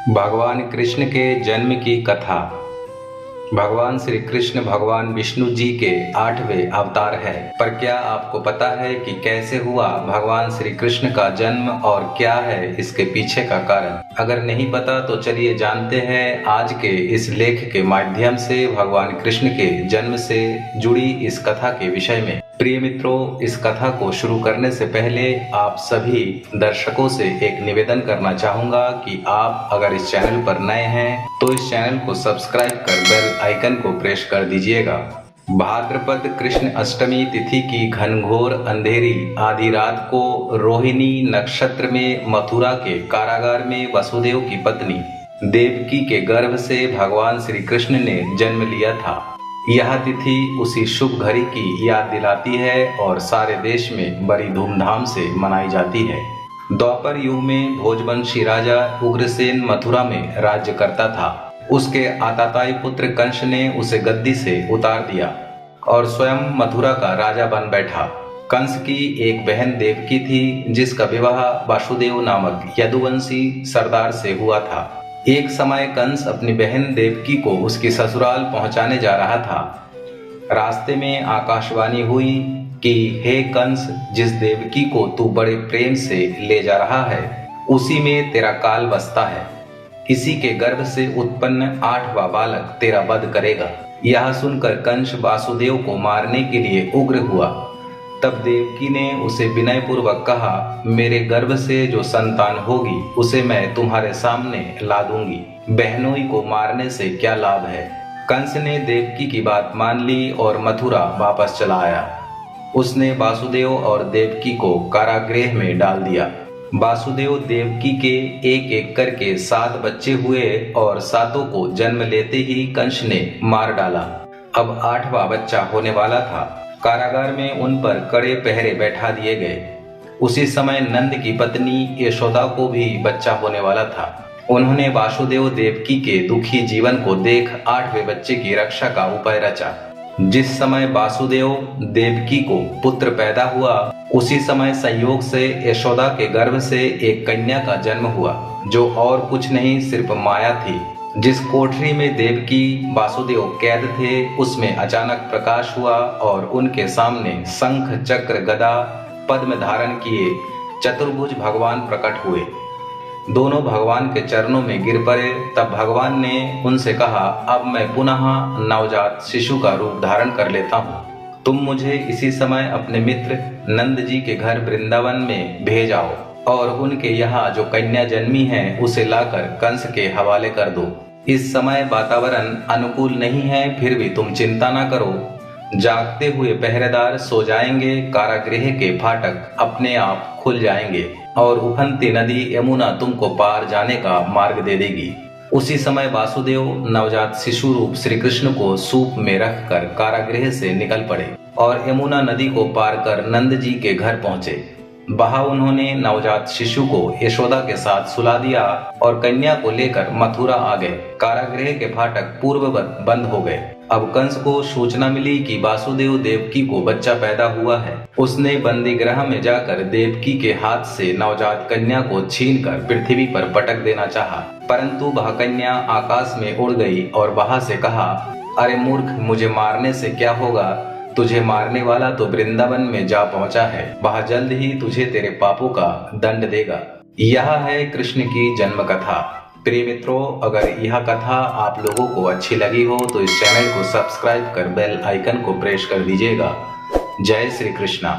भगवान कृष्ण के जन्म की कथा। भगवान श्री कृष्ण भगवान विष्णु जी के 8वें अवतार है। पर क्या आपको पता है कि कैसे हुआ भगवान श्री कृष्ण का जन्म और क्या है इसके पीछे का कारण? अगर नहीं पता तो चलिए जानते हैं आज के इस लेख के माध्यम से भगवान कृष्ण के जन्म से जुड़ी इस कथा के विषय में। प्रिय मित्रों, इस कथा को शुरू करने से पहले आप सभी दर्शकों से एक निवेदन करना चाहूंगा कि आप अगर इस चैनल पर नए हैं तो इस चैनल को सब्सक्राइब कर बेल आइकन को प्रेस कर दीजिएगा। भाद्रपद कृष्ण अष्टमी तिथि की घनघोर अंधेरी आधी रात को रोहिणी नक्षत्र में मथुरा के कारागार में वसुदेव की पत्नी देवकी के गर्भ से भगवान श्री कृष्ण ने जन्म लिया था। यह तिथि उसी शुभ घड़ी की याद दिलाती है और सारे देश में बड़ी धूमधाम से मनाई जाती है। द्वापर युग में भोजवंशी राजा उग्रसेन मथुरा में राज्य करता था। उसके आताताई पुत्र कंस ने उसे गद्दी से उतार दिया और स्वयं मथुरा का राजा बन बैठा। कंस की एक बहन देवकी थी जिसका विवाह वासुदेव नामक यदुवंशी सरदार से हुआ था। एक समय कंस अपनी बहन देवकी को उसकी ससुराल पहुंचाने जा रहा था। रास्ते में आकाशवाणी हुई कि हे कंस, जिस देवकी को तू बड़े प्रेम से ले जा रहा है उसी में तेरा काल बसता है। इसी के गर्भ से उत्पन्न 8वां बालक तेरा वध करेगा। यह सुनकर कंस वासुदेव को मारने के लिए उग्र हुआ। तब देवकी ने उसे विनयपूर्वक कहा, मेरे गर्भ से जो संतान होगी उसे मैं तुम्हारे सामने ला दूंगी। बहनोई को मारने से क्या लाभ है। कंस ने देवकी की बात मान ली और मथुरा वापस चला आया। उसने वासुदेव और देवकी को कारागृह में डाल दिया। वासुदेव देवकी के एक एक करके 7 बच्चे हुए और 7 को जन्म लेते ही कंस ने मार डाला। अब 8वां बच्चा होने वाला था। कारागार में उन पर कड़े पहरे बैठा दिए गए। उसी समय नंद की पत्नी यशोदा को भी बच्चा होने वाला था। उन्होंने वासुदेव देवकी के दुखी जीवन को देख 8वें बच्चे की रक्षा का उपाय रचा। जिस समय वासुदेव देवकी को पुत्र पैदा हुआ उसी समय संयोग से यशोदा के गर्भ से एक कन्या का जन्म हुआ जो और कुछ नहीं सिर्फ माया थी। जिस कोठरी में देवकी वासुदेव कैद थे उसमें अचानक प्रकाश हुआ और उनके सामने शंख चक्र गदा पद्म धारण किए चतुर्भुज भगवान प्रकट हुए। दोनों भगवान के चरणों में गिर पड़े। तब भगवान ने उनसे कहा, अब मैं पुनः नवजात शिशु का रूप धारण कर लेता हूँ। तुम मुझे इसी समय अपने मित्र नंद जी के घर वृंदावन में भेज आओ और उनके यहाँ जो कन्या जन्मी है उसे लाकर कंस के हवाले कर दो। इस समय वातावरण अनुकूल नहीं है, फिर भी तुम चिंता ना करो। जागते हुए पहरेदार सो जाएंगे, कारागृह के फाटक अपने आप खुल जाएंगे और उफनती नदी यमुना तुमको पार जाने का मार्ग दे देगी। उसी समय वासुदेव नवजात शिशु रूप श्री कृष्ण को सूप में रखकर कारागृह से निकल पड़े और यमुना नदी को पार कर नंद जी के घर पहुंचे। वहां उन्होंने नवजात शिशु को यशोदा के साथ सुला दिया और कन्या को लेकर मथुरा आ गए। कारागृह के फाटक पूर्ववत बंद हो गए। अब कंस को सूचना मिली कि वासुदेव देवकी को बच्चा पैदा हुआ है। उसने बंदी गृह में जाकर देवकी के हाथ से नवजात कन्या को छीनकर पृथ्वी पर पटक देना चाहा, परंतु वह कन्या आकाश में उड़ गई और वहां से कहा, अरे मूर्ख, मुझे मारने से क्या होगा। तुझे मारने वाला तो वृंदावन में जा पहुंचा है। वह जल्द ही तुझे तेरे पापों का दंड देगा। यह है कृष्ण की जन्म कथा। प्रिय मित्रों, अगर यह कथा आप लोगों को अच्छी लगी हो तो इस चैनल को सब्सक्राइब कर बेल आइकन को प्रेस कर दीजिएगा। जय श्री कृष्णा।